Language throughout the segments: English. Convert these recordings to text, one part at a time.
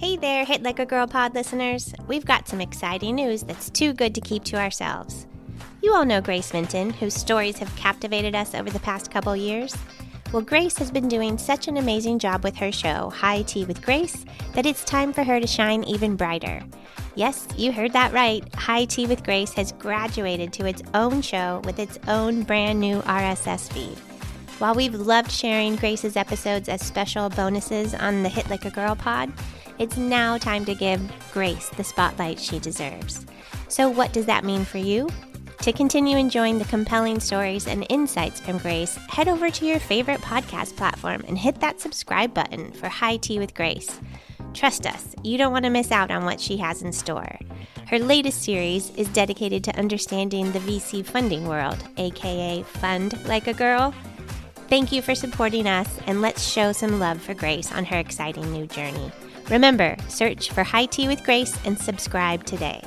Hey there, Hit Like a Girl pod listeners. We've got some exciting news that's too good to keep to ourselves. You all know Grace Minton, whose stories have captivated us over the past couple years. Well, Grace has been doing such an amazing job with her show, High Tea with Grace, that it's time for her to shine even brighter. Yes, you heard that right. High Tea with Grace has graduated to its own show with its own brand new RSS feed. While we've loved sharing Grace's episodes as special bonuses on the Hit Like a Girl pod, it's now time to give Grace the spotlight she deserves. So what does that mean for you? To continue enjoying the compelling stories and insights from Grace, head over to your favorite podcast platform and hit that subscribe button for High Tea with Grace. Trust us, you don't want to miss out on what she has in store. Her latest series is dedicated to understanding the VC funding world, aka Fund Like a Girl. Thank you for supporting us, and let's show some love for Grace on her exciting new journey. Remember, search for High Tea with Grace and subscribe today.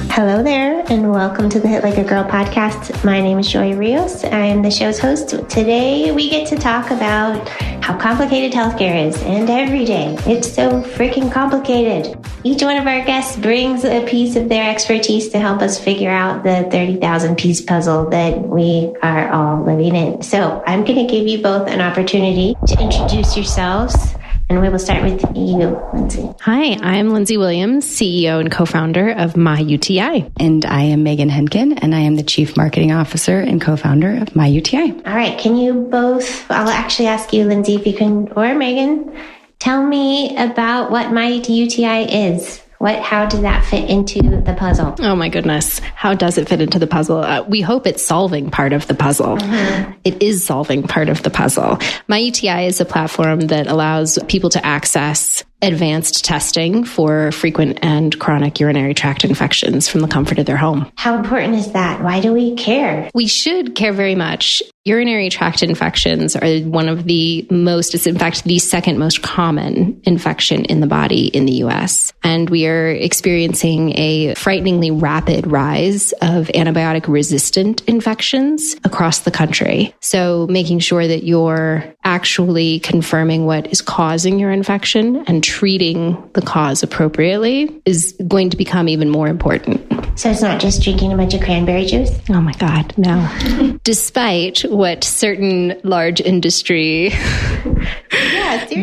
Hello there, and welcome to the Hit Like a Girl podcast. My name is Joy Rios. I am the show's host. Today, we get to talk about how complicated healthcare is, and every day, it's so freaking complicated. Each one of our guests brings a piece of their expertise to help us figure out the 30,000-piece puzzle that we are all living in. So, I'm going to give you both an opportunity to introduce yourselves. And we will start with you, Lindsey. Hi, I'm Lindsey Williams, CEO and co-founder of MyUTI. And I am Megan Henken, and I am the Chief Marketing Officer and co-founder of MyUTI. All right, can you both, I'll actually ask you, Lindsey, if you can, or Megan, tell me about what MyUTI is. How does that fit into the puzzle? Oh my goodness. How does it fit into the puzzle? We hope it's solving part of the puzzle. It is solving part of the puzzle. MyUTI is a platform that allows people to access advanced testing for frequent and chronic urinary tract infections from the comfort of their home. How important is that? Why do we care? We should care very much. Urinary tract infections are one of the most, it's in fact the second most common infection in the body in the US. And we are experiencing a frighteningly rapid rise of antibiotic-resistant infections across the country. So making sure that you're actually confirming what is causing your infection and treating the cause appropriately is going to become even more important. So it's not just drinking a bunch of cranberry juice? Oh my God, no. Despite what certain large industry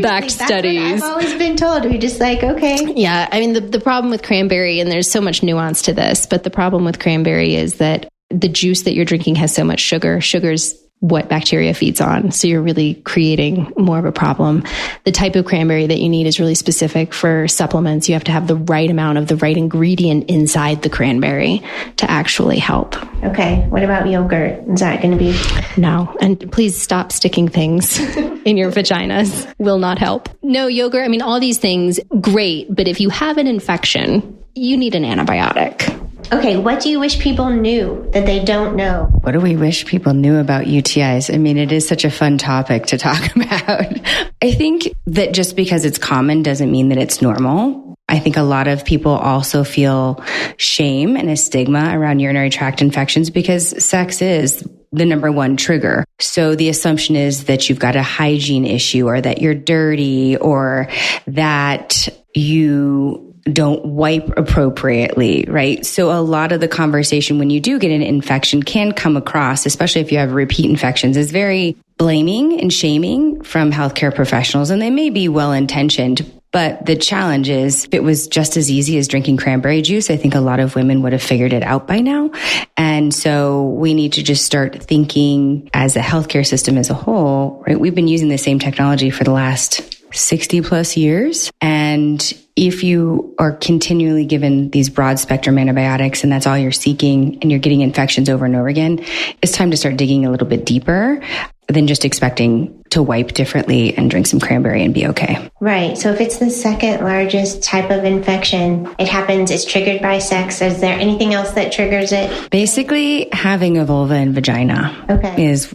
backed studies. What I've always been told. We're just like, okay. Yeah, I mean, the problem with cranberry, and there's so much nuance to this, but the problem with cranberry is that the juice that you're drinking has so much sugar. Sugar's what bacteria feeds on. So you're really creating more of a problem. The type of cranberry that you need is really specific for supplements. You have to have the right amount of the right ingredient inside the cranberry to actually help. Okay. What about yogurt? Is that going to be? No. And please stop sticking things in your vaginas. Will not help. No, yogurt. I mean, all these things, great. But if you have an infection, you need an antibiotic. Okay, what do you wish people knew that they don't know? What do we wish people knew about UTIs? I mean, it is such a fun topic to talk about. I think that just because it's common doesn't mean that it's normal. I think a lot of people also feel shame and a stigma around urinary tract infections because sex is the number one trigger. So the assumption is that you've got a hygiene issue or that you're dirty or that you don't wipe appropriately, right? So a lot of the conversation when you do get an infection can come across, especially if you have repeat infections, is very blaming and shaming from healthcare professionals. And they may be well-intentioned, but the challenge is if it was just as easy as drinking cranberry juice, I think a lot of women would have figured it out by now. And so we need to just start thinking as a healthcare system as a whole, right? We've been using the same technology for the last 60 plus years. And if you are continually given these broad spectrum antibiotics and that's all you're seeking and you're getting infections over and over again, it's time to start digging a little bit deeper than just expecting to wipe differently and drink some cranberry and be okay. Right. So if it's the second largest type of infection, it's triggered by sex. Is there anything else that triggers it? Basically, having a vulva and vagina is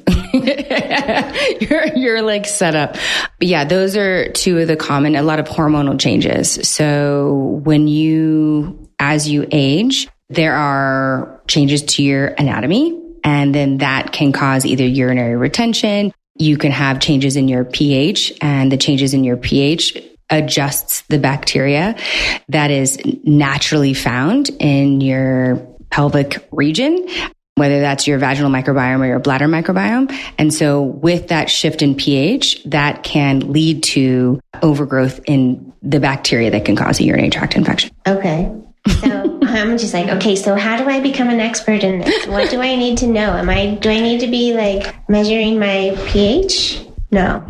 You're like set up. But yeah, those are two of the common, a lot of hormonal changes. So as you age, there are changes to your anatomy, and then that can cause either urinary retention. You can have changes in your pH, and the changes in your pH adjusts the bacteria that is naturally found in your pelvic region, whether that's your vaginal microbiome or your bladder microbiome. And so with that shift in pH, that can lead to overgrowth in the bacteria that can cause a urinary tract infection. Okay. So I'm just like, okay, so how do I become an expert in this? What do I need to know? Do I need to be like measuring my pH? No.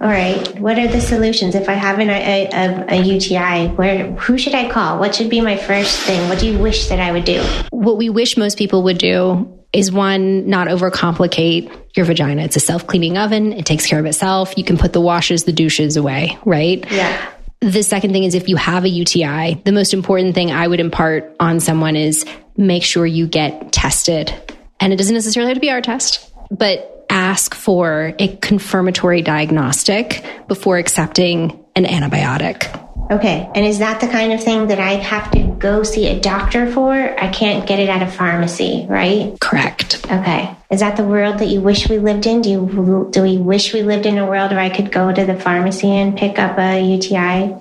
All right. What are the solutions? If I have a UTI, who should I call? What should be my first thing? What do you wish that I would do? What we wish most people would do is, one, not overcomplicate your vagina. It's a self-cleaning oven. It takes care of itself. You can put the washes, the douches away, right? Yeah. The second thing is, if you have a UTI, the most important thing I would impart on someone is make sure you get tested. And it doesn't necessarily have to be our test, but ask for a confirmatory diagnostic before accepting an antibiotic. Okay. And is that the kind of thing that I have to go see a doctor for? I can't get it at a pharmacy, right? Correct. Okay. Is that the world that you wish we lived in? Do we wish we lived in a world where I could go to the pharmacy and pick up a UTI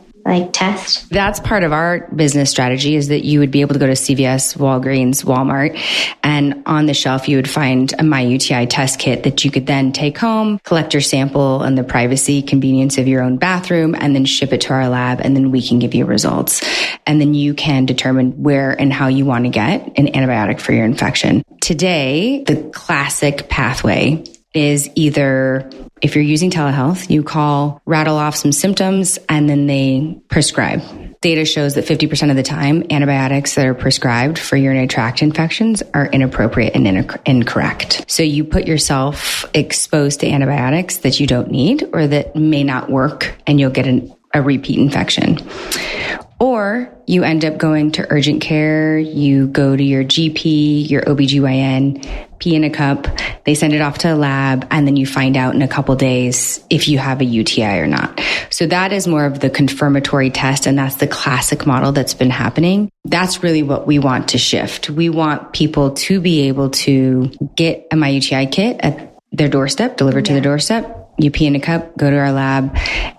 test? That's part of our business strategy, is that you would be able to go to CVS, Walgreens, Walmart, and on the shelf you would find a MyUTI test kit that you could then take home, collect your sample in the privacy, convenience of your own bathroom, and then ship it to our lab, and then we can give you results. And then you can determine where and how you want to get an antibiotic for your infection. Today, the classic pathway is either, if you're using telehealth, you call, rattle off some symptoms, and then they prescribe. Data shows that 50% of the time, antibiotics that are prescribed for urinary tract infections are inappropriate and incorrect. So you put yourself exposed to antibiotics that you don't need or that may not work, and you'll get a repeat infection. Or you end up going to urgent care, you go to your GP, your OBGYN, pee in a cup, they send it off to a lab, and then you find out in a couple days if you have a UTI or not. So that is more of the confirmatory test, and that's the classic model that's been happening. That's really what we want to shift. We want people to be able to get a MyUTI kit at their doorstep, delivered to their doorstep. You pee in a cup, go to our lab,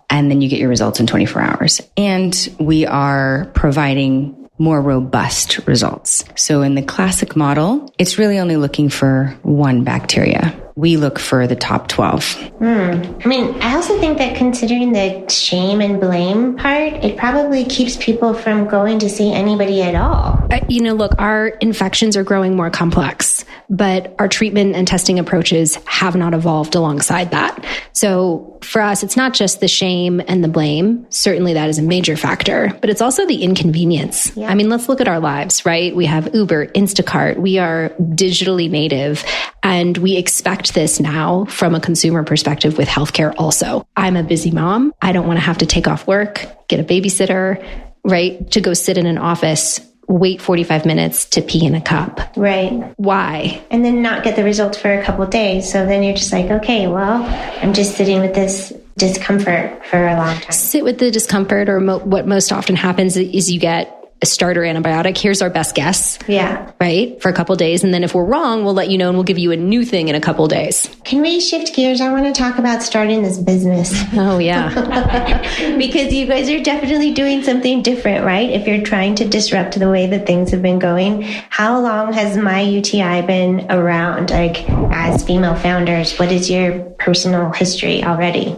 and then you get your results in 24 hours. And we are providing more robust results. So in the classic model, it's really only looking for one bacteria. We look for the top 12. I mean, I also think that considering the shame and blame part, it probably keeps people from going to see anybody at all. Look, our infections are growing more complex, but our treatment and testing approaches have not evolved alongside that. So for us, it's not just the shame and the blame. Certainly that is a major factor, but it's also the inconvenience. Yeah. I mean, let's look at our lives, right? We have Uber, Instacart. We are digitally native, and we expect this now from a consumer perspective with healthcare also. I'm a busy mom. I don't want to have to take off work, get a babysitter, right? To go sit in an office, wait 45 minutes to pee in a cup. Right. Why? And then not get the results for a couple of days. So then you're just like, okay, well, I'm just sitting with this discomfort for a long time. Sit with the discomfort, or what most often happens is you get a starter antibiotic. Here's our best guess. Yeah. Right? For a couple of days. And then if we're wrong, we'll let you know, and we'll give you a new thing in a couple of days. Can we shift gears? I want to talk about starting this business. Oh, yeah. Because you guys are definitely doing something different, right? If you're trying to disrupt the way that things have been going. How long has MyUTI been around? Like, as female founders, what is your personal history already?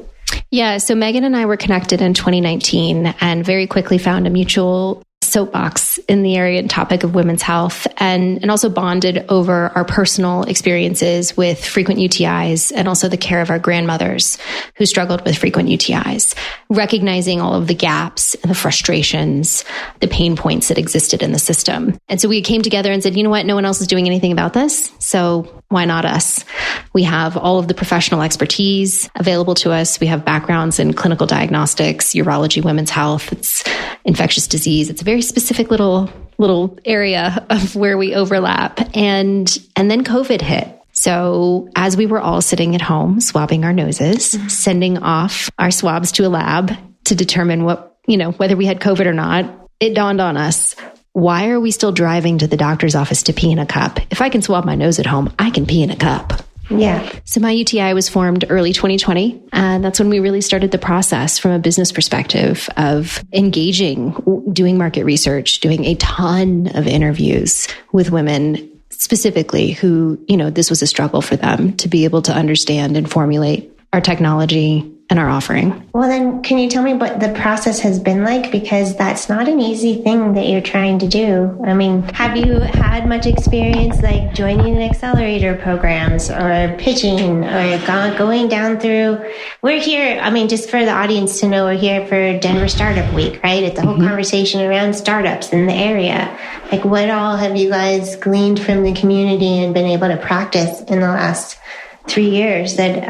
Yeah. So Megan and I were connected in 2019 and very quickly found a mutual soapbox in the area and topic of women's health, and also bonded over our personal experiences with frequent UTIs and also the care of our grandmothers who struggled with frequent UTIs, recognizing all of the gaps and the frustrations, the pain points that existed in the system. And so we came together and said, you know what? No one else is doing anything about this. So why not us? We have all of the professional expertise available to us. We have backgrounds in clinical diagnostics, urology, women's health, it's infectious disease. It's a very specific little area of where we overlap. And then COVID hit. So as we were all sitting at home, swabbing our noses, sending off our swabs to a lab to determine whether we had COVID or not, it dawned on us, why are we still driving to the doctor's office to pee in a cup? If I can swab my nose at home, I can pee in a cup. Yeah. So MyUTI was formed early 2020. And that's when we really started the process from a business perspective of engaging, doing market research, doing a ton of interviews with women specifically who, this was a struggle for them to be able to understand and formulate our technology and our offering. Well, then can you tell me what the process has been like? Because that's not an easy thing that you're trying to do. I mean, have you had much experience like joining accelerator programs or pitching or going down through? We're here, just for the audience to know, we're here for Denver Startup Week, right? It's a whole conversation around startups in the area. Like, what all have you guys gleaned from the community and been able to practice in the last 3 years that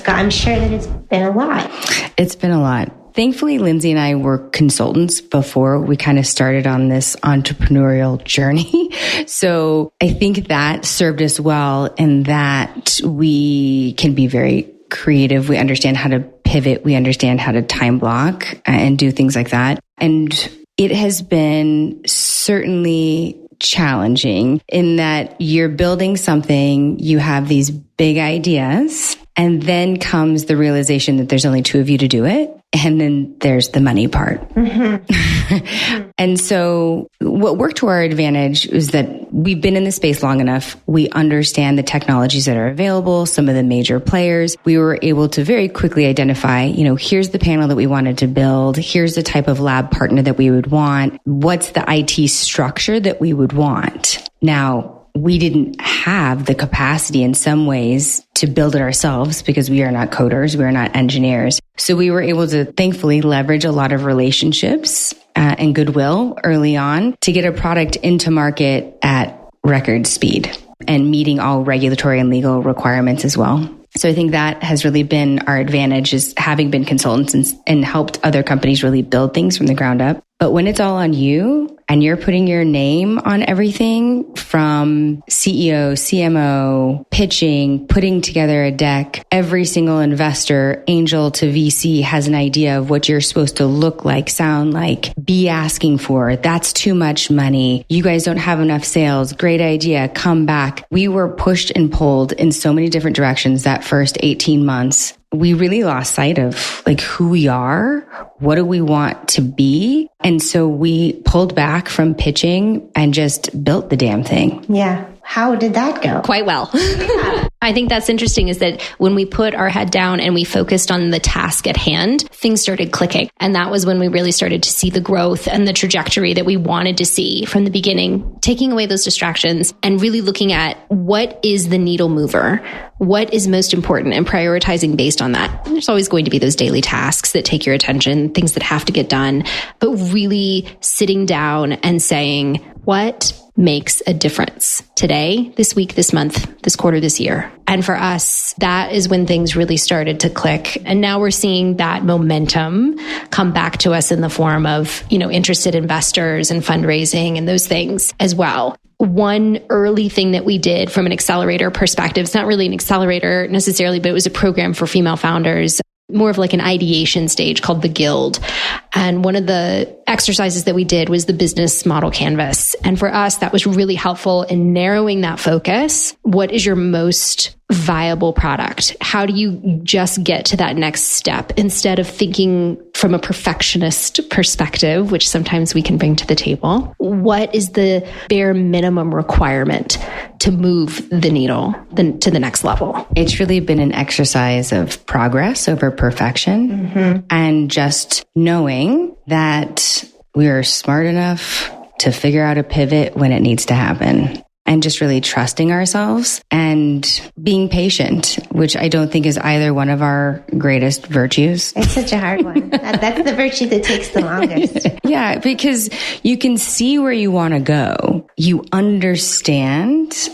I'm sure that it's been a lot. It's been a lot. Thankfully, Lindsey and I were consultants before we kind of started on this entrepreneurial journey. So I think that served us well in that we can be very creative. We understand how to pivot. We understand how to time block and do things like that. And it has been certainly challenging in that you're building something, you have these big ideas, and then comes the realization that there's only two of you to do it. And then there's the money part. Mm-hmm. And so what worked to our advantage is that we've been in the space long enough. We understand the technologies that are available, some of the major players. We were able to very quickly identify, here's the panel that we wanted to build. Here's the type of lab partner that we would want. What's the IT structure that we would want? Now, we didn't have the capacity in some ways to build it ourselves because we are not coders, we are not engineers. So we were able to thankfully leverage a lot of relationships and goodwill early on to get a product into market at record speed and meeting all regulatory and legal requirements as well. So I think that has really been our advantage, is having been consultants and helped other companies really build things from the ground up. But when it's all on you and you're putting your name on everything from CEO, CMO, pitching, putting together a deck, every single investor, angel to VC, has an idea of what you're supposed to look like, sound like, be asking for. That's too much money. You guys don't have enough sales. Great idea. Come back. We were pushed and pulled in so many different directions that first 18 months. We really lost sight of who we are, what do we want to be? And so we pulled back from pitching and just built the damn thing. Yeah. How did that go? Quite well. Yeah. I think that's interesting is that when we put our head down and we focused on the task at hand, things started clicking. And that was when we really started to see the growth and the trajectory that we wanted to see from the beginning, taking away those distractions and really looking at what is the needle mover, what is most important, and prioritizing based on that. There's always going to be those daily tasks that take your attention, things that have to get done, but really sitting down and saying, what makes a difference today, this week, this month, this quarter, this year? And for us, that is when things really started to click. And now we're seeing that momentum come back to us in the form of, interested investors and fundraising and those things as well. One early thing that we did from an accelerator perspective, it's not really an accelerator necessarily, but it was a program for female founders, more of like an ideation stage called the Guild. And one of the exercises that we did was the business model canvas. And for us, that was really helpful in narrowing that focus. What is your most viable product? How do you just get to that next step instead of thinking from a perfectionist perspective, which sometimes we can bring to the table? What is the bare minimum requirement to move the needle to the next level? It's really been an exercise of progress over perfection, and just knowing that we are smart enough to figure out a pivot when it needs to happen. And just really trusting ourselves and being patient, which I don't think is either one of our greatest virtues. It's such a hard one. That's the virtue that takes the longest. Yeah, because you can see where you want to go. You understand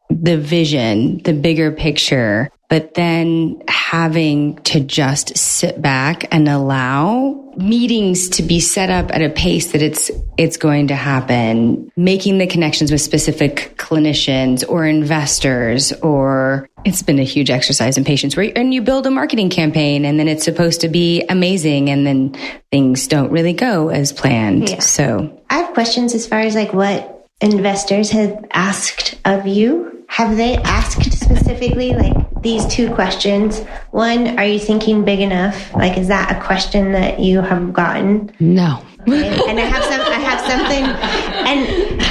the vision, the bigger picture, but then having to just sit back and allow meetings to be set up at a pace that it's going to happen, making the connections with specific clinicians or investors, or it's been a huge exercise in patience and you build a marketing campaign and then it's supposed to be amazing and then things don't really go as planned. Yeah. So I have questions as far as like what investors have asked of you. Have they asked specifically like these two questions? One, are you thinking big enough? Like, is that a question that you have gotten? No. Okay. And I have something.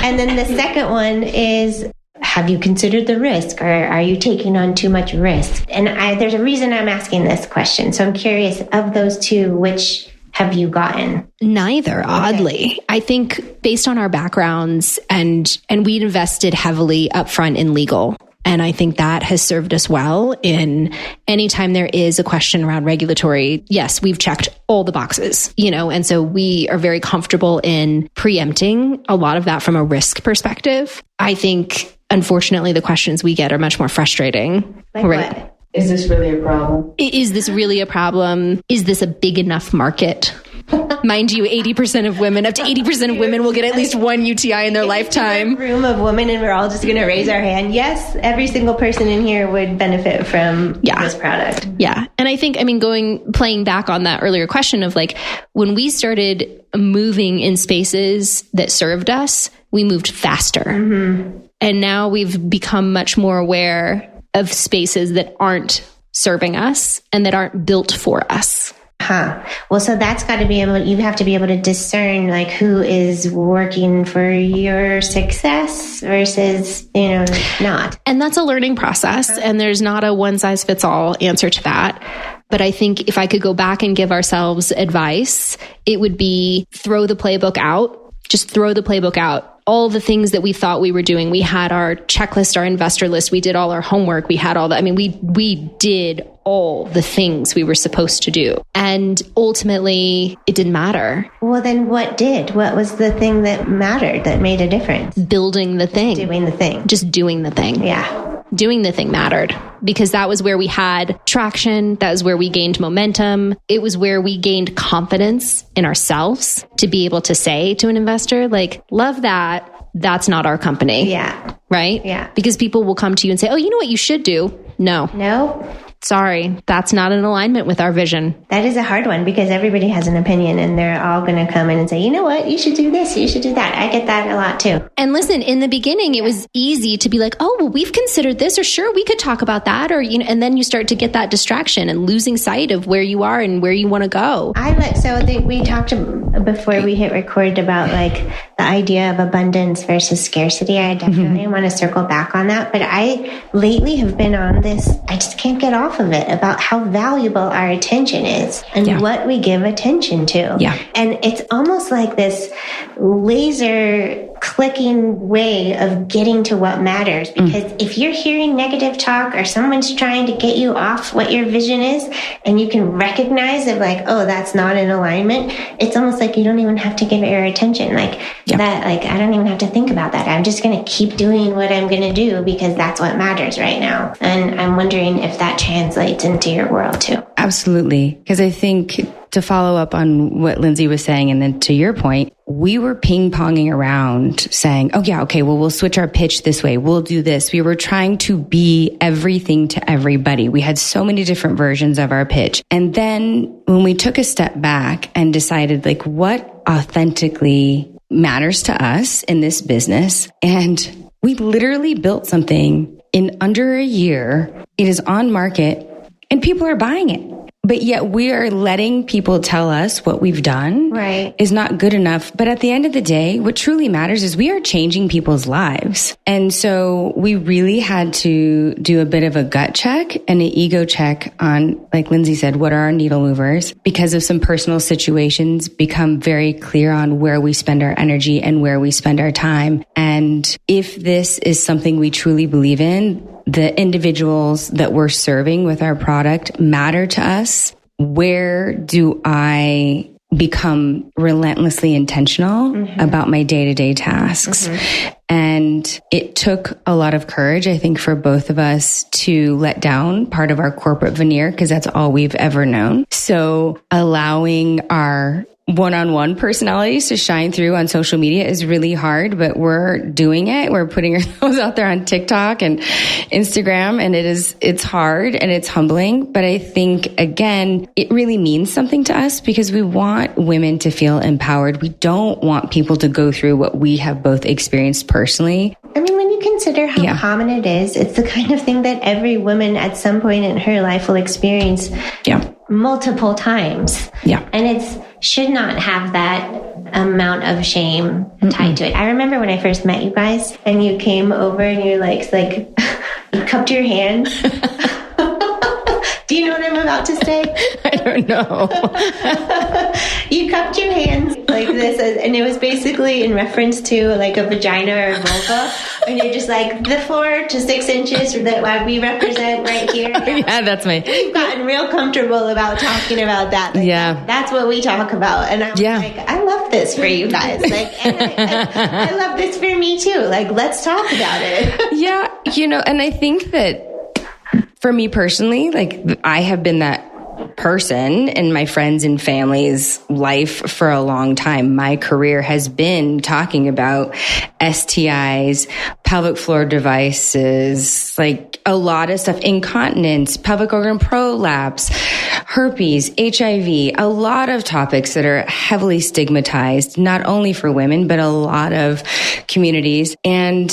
And then the second one is, have you considered the risk, or are you taking on too much risk? And there's a reason I'm asking this question. So I'm curious, of those two, which have you gotten? Neither, oddly. Okay. I think based on our backgrounds and we'd invested heavily upfront in legal. And I think that has served us well in anytime there is a question around regulatory. Yes, we've checked all the boxes, and so we are very comfortable in preempting a lot of that from a risk perspective. I think, unfortunately, the questions we get are much more frustrating. Like right? What? Is this really a problem? Is this really a problem? Is this a big enough market? Mind you, 80% of women, up to 80% of women will get at least one UTI in their lifetime. A room of women and we're all just going to raise our hand. Yes, every single person in here would benefit from this product. Yeah. And I think, playing back on that earlier question of like, when we started moving in spaces that served us, we moved faster. Mm-hmm. And now we've become much more aware of spaces that aren't serving us and that aren't built for us. Well, so that's got to be you have to be able to discern like who is working for your success versus, not. And that's a learning process. And there's not a one size fits all answer to that. But I think if I could go back and give ourselves advice, it would be throw the playbook out. Just throw the playbook out. All the things that we thought we were doing. We had our checklist, our investor list. We did all our homework. We had all that. We did all the things we were supposed to do. And ultimately, it didn't matter. Well, then what did? What was the thing that mattered, that made a difference? Building the thing. Doing the thing. Just doing the thing. Yeah. Doing the thing mattered because that was where we had traction. That was where we gained momentum. It was where we gained confidence in ourselves to be able to say to an investor, like, love that. That's not our company. Yeah. Right? Yeah. Because people will come to you and say, oh, you know what you should do? No. Sorry, that's not in alignment with our vision. That is a hard one because everybody has an opinion and they're all going to come in and say, you know what, you should do this, you should do that. I get that a lot too. And listen, in the beginning, it was easy to be like, oh, well, we've considered this, or sure, we could talk about that, or, and then you start to get that distraction and losing sight of where you are and where you want to go. We talked before we hit record about like the idea of abundance versus scarcity. I definitely want to circle back on that. But I lately have been on this, I just can't get off of it, about how valuable our attention is and what we give attention to. Yeah. And it's almost like this laser clicking way of getting to what matters. Because if you're hearing negative talk or someone's trying to get you off what your vision is, and you can recognize it like, oh, that's not in alignment, it's almost like you don't even have to give it your attention. That, I don't even have to think about that. I'm just going to keep doing what I'm going to do because that's what matters right now. And I'm wondering if that translates into your world too. Absolutely. Because I think, to follow up on what Lindsey was saying, and then to your point, we were ping-ponging around saying, oh yeah, okay, well, we'll switch our pitch this way. We'll do this. We were trying to be everything to everybody. We had so many different versions of our pitch. And then when we took a step back and decided what authentically matters to us in this business, and we literally built something in under a year. It is on market and people are buying it. But yet we are letting people tell us what we've done is not good enough. But at the end of the day, what truly matters is we are changing people's lives. And so we really had to do a bit of a gut check and an ego check on, like Lindsey said, what are our needle movers? Because of some personal situations, become very clear on where we spend our energy and where we spend our time. And if this is something we truly believe in, the individuals that we're serving with our product matter to us. Where do I become relentlessly intentional about my day-to-day tasks? And it took a lot of courage, I think, for both of us to let down part of our corporate veneer, because that's all we've ever known. So allowing our one-on-one personalities to shine through on social media is really hard, but we're doing it. We're putting ourselves out there on TikTok and Instagram, and it's hard and it's humbling. But I think, again, it really means something to us because we want women to feel empowered. We don't want people to go through what we have both experienced personally. I mean, when you consider how common it is, it's the kind of thing that every woman at some point in her life will experience multiple times. Yeah. And it should not have that amount of shame tied to it. I remember when I first met you guys and you came over and you're like you cupped your hands. Do you know what I'm about to say? I don't know. You cupped your hands like this, and it was basically in reference to like a vagina or a vulva. And you're just like, the 4 to 6 inches that we represent right here. Yeah, that's me. We've gotten real comfortable about talking about that. Like, that's what we talk about. And I'm like, I love this for you guys. Like, and I love this for me too. Like, let's talk about it. Yeah, and I think that for me personally, like I have been that person in my friends and family's life for a long time. My career has been talking about STIs, pelvic floor devices, like a lot of stuff, incontinence, pelvic organ prolapse, herpes, HIV, a lot of topics that are heavily stigmatized, not only for women, but a lot of communities. And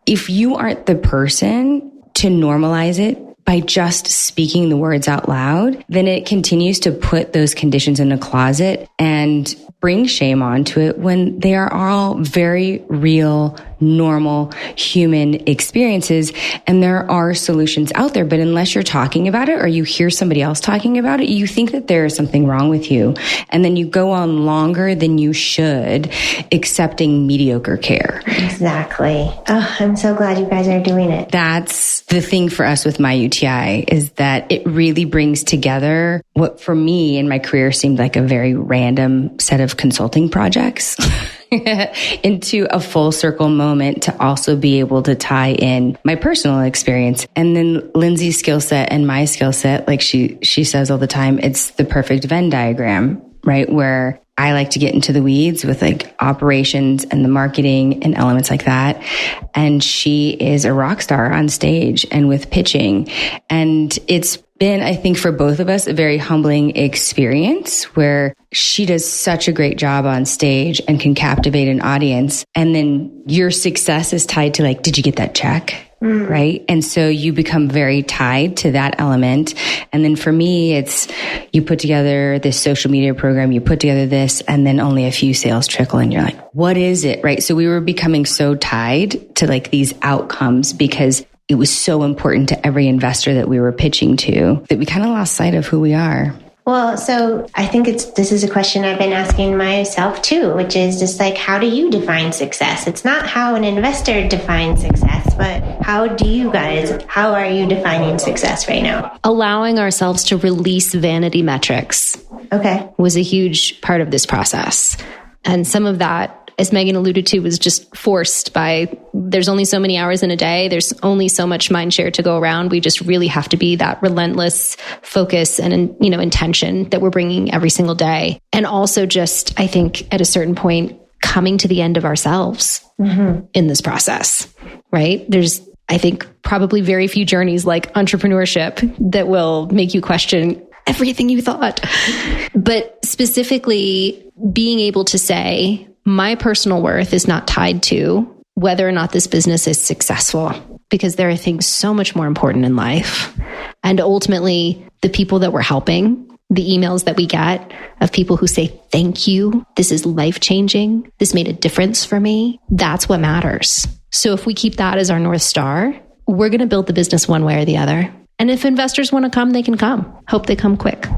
if you aren't the person to normalize it by just speaking the words out loud, then it continues to put those conditions in a closet and bring shame onto it when they are all very real, normal human experiences. And there are solutions out there, but unless you're talking about it or you hear somebody else talking about it, you think that there is something wrong with you. And then you go on longer than you should, accepting mediocre care. Exactly. Oh, I'm so glad you guys are doing it. That's the thing for us with MyUTI, is that it really brings together what for me in my career seemed like a very random set of consulting projects into a full circle moment to also be able to tie in my personal experience. And then Lindsey's skill set and my skill set, like she says all the time, it's the perfect Venn diagram, right? Where I like to get into the weeds with like operations and the marketing and elements like that. And she is a rock star on stage and with pitching. And it's been, I think, for both of us, a very humbling experience where she does such a great job on stage and can captivate an audience. And then your success is tied to like, did you get that check? Right. And so you become very tied to that element. And then for me, it's you put together this social media program, you put together this, and then only a few sales trickle and you're like, what is it? Right. So we were becoming so tied to like these outcomes because it was so important to every investor that we were pitching to that we kind of lost sight of who we are. Well, so I think this is a question I've been asking myself too, which is just like, how do you define success? It's not how an investor defines success, but how are you defining success right now? Allowing ourselves to release vanity metrics was a huge part of this process. And some of that, as Megan alluded to, was just forced by there's only so many hours in a day. There's only so much mind share to go around. We just really have to be that relentless focus and, intention that we're bringing every single day. And also just, I think at a certain point, coming to the end of ourselves in this process, right? There's, I think, probably very few journeys like entrepreneurship that will make you question everything you thought. But specifically being able to say, my personal worth is not tied to whether or not this business is successful, because there are things so much more important in life. And ultimately, the people that we're helping, the emails that we get of people who say, thank you, this is life-changing, this made a difference for me, that's what matters. So if we keep that as our North Star, we're going to build the business one way or the other. And if investors want to come, they can come. Hope they come quick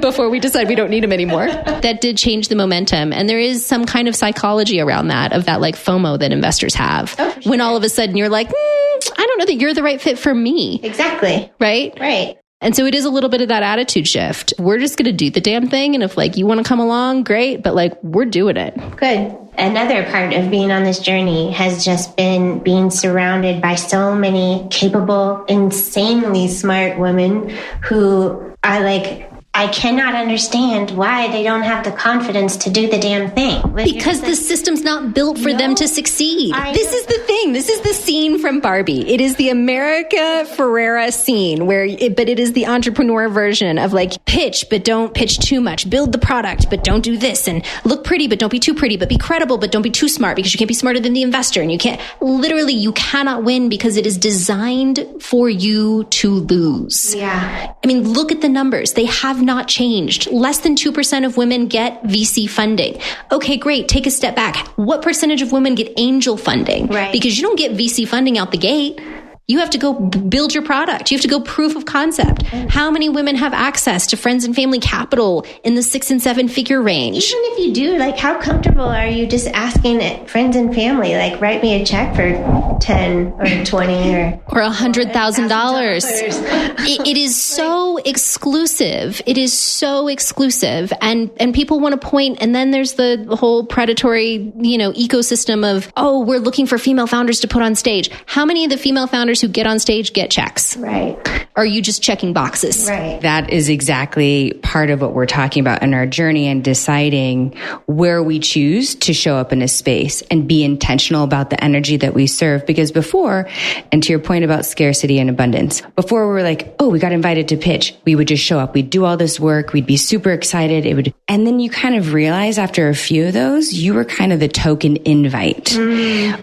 before we decide we don't need them anymore. That did change the momentum. And there is some kind of psychology around that, of that like FOMO that investors have. Oh, for sure. When all of a sudden you're like, I don't know that you're the right fit for me. Exactly. Right? Right. And so it is a little bit of that attitude shift. We're just going to do the damn thing. And if like you want to come along, great. But like we're doing it. Good. Another part of being on this journey has just been being surrounded by so many capable, insanely smart women who are like, I cannot understand why they don't have the confidence to do the damn thing. Because the system's not built for them to succeed. This is the thing. This is the scene from Barbie. It is the America Ferrera scene but it is the entrepreneur version of like pitch, but don't pitch too much. Build the product, but don't do this. And look pretty, but don't be too pretty. But be credible, but don't be too smart because you can't be smarter than the investor. And you cannot win because it is designed for you to lose. Yeah. I mean, look at the numbers. They have not changed. Less than 2% of women get VC funding. Okay, great. Take a step back. What percentage of women get angel funding? Right. Because you don't get VC funding out the gate. You have to go build your product. You have to go proof of concept. How many women have access to friends and family capital in the 6 and 7 figure range? Even if you do, like, how comfortable are you just asking friends and family, like, write me a check for 10 or 20 or $100,000? It is so exclusive. It is so exclusive. And people want to point, and then there's the whole predatory, ecosystem of, oh, we're looking for female founders to put on stage. How many of the female founders who get on stage get checks? Right. Are you just checking boxes? Right. That is exactly part of what we're talking about in our journey and deciding where we choose to show up in a space and be intentional about the energy that we serve. Because before, and to your point about scarcity and abundance, before we were like, oh, we got invited to pitch. We would just show up. We'd do all this work. We'd be super excited. And then you kind of realize after a few of those, you were kind of the token invite.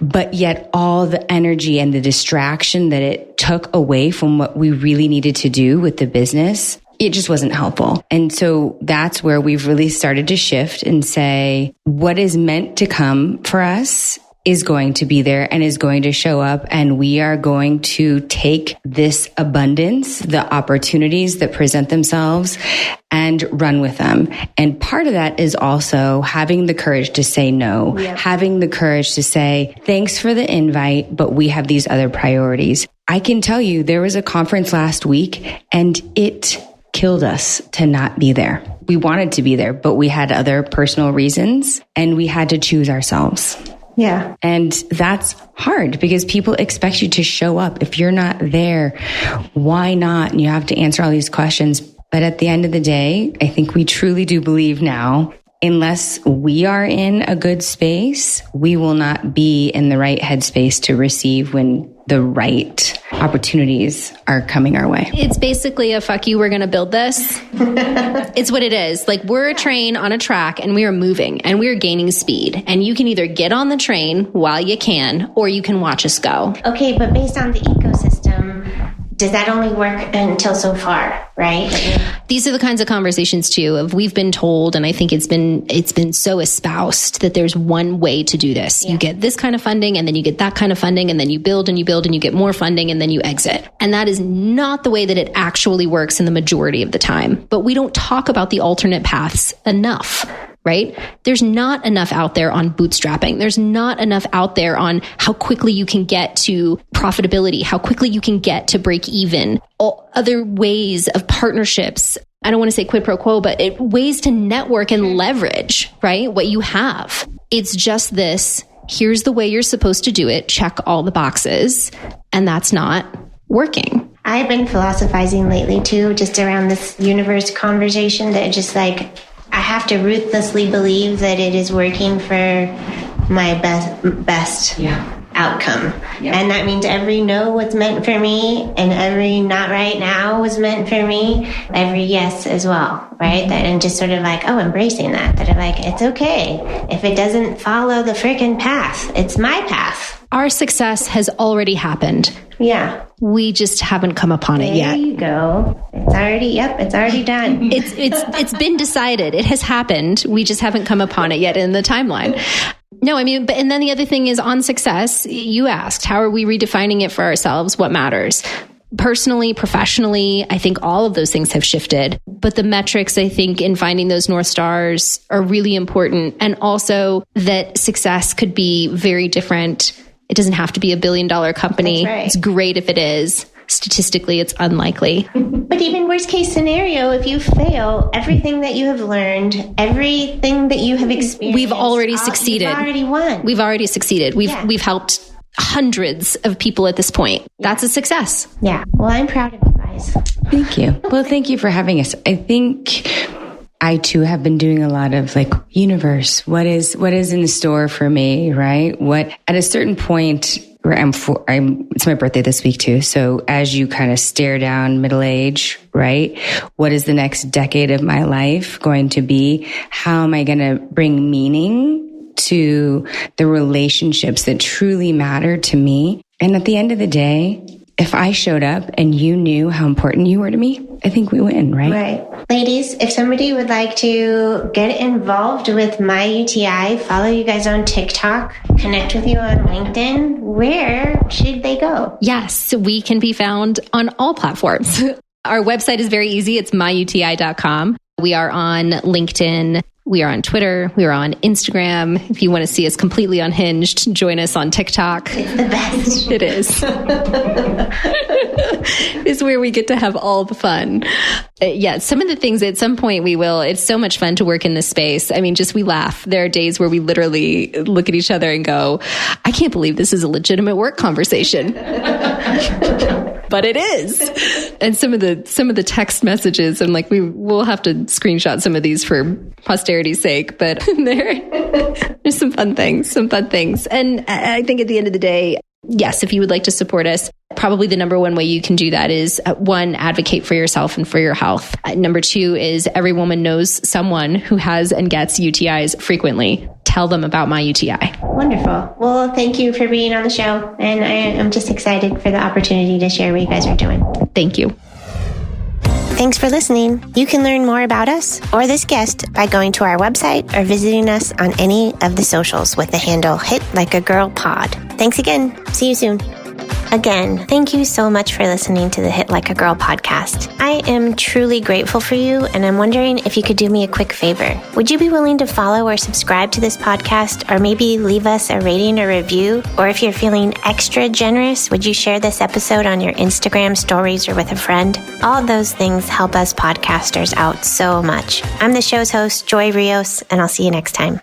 But yet all the energy and the distraction that it took away from what we really needed to do with the business, it just wasn't helpful. And so that's where we've really started to shift and say, what is meant to come for us is going to be there and is going to show up. And we are going to take this abundance, the opportunities that present themselves, and run with them. And part of that is also having the courage to say no, having the courage to say, thanks for the invite, but we have these other priorities. I can tell you there was a conference last week and it killed us to not be there. We wanted to be there, but we had other personal reasons and we had to choose ourselves. Yeah. And that's hard because people expect you to show up. If you're not there, why not? And you have to answer all these questions. But at the end of the day, I think we truly do believe now, unless we are in a good space, we will not be in the right headspace to receive when the right opportunities are coming our way. It's basically a fuck you, we're going to build this. It's what it is. Like, we're a train on a track and we are moving and we are gaining speed. And you can either get on the train while you can, or you can watch us go. Okay, but based on the ecosystem, does that only work until so far, right? These are the kinds of conversations too of we've been told, and I think it's been so espoused that there's one way to do this. Yeah. You get this kind of funding and then you get that kind of funding and then you build and you build and you get more funding and then you exit. And that is not the way that it actually works in the majority of the time. But we don't talk about the alternate paths enough. Right? There's not enough out there on bootstrapping. There's not enough out there on how quickly you can get to profitability, how quickly you can get to break even, all other ways of partnerships. I don't want to say quid pro quo, but ways to network and leverage, right? What you have. It's just this, here's the way you're supposed to do it. Check all the boxes. And that's not working. I've been philosophizing lately too, just around this universe conversation that just like, I have to ruthlessly believe that it is working for my best outcome. Yeah. And that means every no was meant for me and every not right now was meant for me. Every yes as well, right? Mm-hmm. And just sort of like, embracing that are like, it's okay. If it doesn't follow the freaking path, it's my path. Our success has already happened. Yeah. We just haven't come upon it yet. There you go. It's already done. It's been decided. It has happened. We just haven't come upon it yet in the timeline. No, I mean, and then the other thing is on success. You asked, how are we redefining it for ourselves? What matters? Personally, professionally, I think all of those things have shifted. But the metrics, I think, in finding those North Stars are really important. And also that success could be very different. It doesn't have to be $1 billion company. That's right. It's great if it is. statistically it's unlikely. But even worst case scenario, if you fail, everything that you have learned, everything that you have experienced, we've already succeeded. You've already won. We've already succeeded. We've helped hundreds of people at this point. That's a success. Yeah. Well, I'm proud of you guys. Thank you. Well, thank you for having us. I think I too have been doing a lot of like, universe, what is in store for me, right? What at a certain point where it's my birthday this week too. So as you kind of stare down middle age, right? What is the next decade of my life going to be? How am I going to bring meaning to the relationships that truly matter to me? And at the end of the day, if I showed up and you knew how important you were to me, I think we win, right? Right. Ladies, if somebody would like to get involved with MyUTI, follow you guys on TikTok, connect with you on LinkedIn, where should they go? Yes, we can be found on all platforms. Our website is very easy. It's myuti.com. We are on LinkedIn. We are on Twitter. We are on Instagram. If you want to see us completely unhinged, join us on TikTok. It's the best. It is. It's where we get to have all the fun. Yeah, some of the things at some point we will. It's so much fun to work in this space. I mean, just we laugh. There are days where we literally look at each other and go, I can't believe this is a legitimate work conversation. But it is. And some of the text messages, I'm like, we'll have to screenshot some of these for posterity's sake, but there's some fun things. And I think at the end of the day, yes, if you would like to support us, probably the number one way you can do that is one, advocate for yourself and for your health. Number two is every woman knows someone who has and gets UTIs frequently. Tell them about MyUTI. Wonderful. Well, thank you for being on the show. And I am just excited for the opportunity to share what you guys are doing. Thank you. Thanks for listening. You can learn more about us or this guest by going to our website or visiting us on any of the socials with the handle Hit Like a Girl Pod. Thanks again. See you soon. Again, thank you so much for listening to the Hit Like a Girl podcast. I am truly grateful for you, and I'm wondering if you could do me a quick favor. Would you be willing to follow or subscribe to this podcast, or maybe leave us a rating or review? Or if you're feeling extra generous, would you share this episode on your Instagram stories or with a friend? All those things help us podcasters out so much. I'm the show's host, Joy Rios, and I'll see you next time.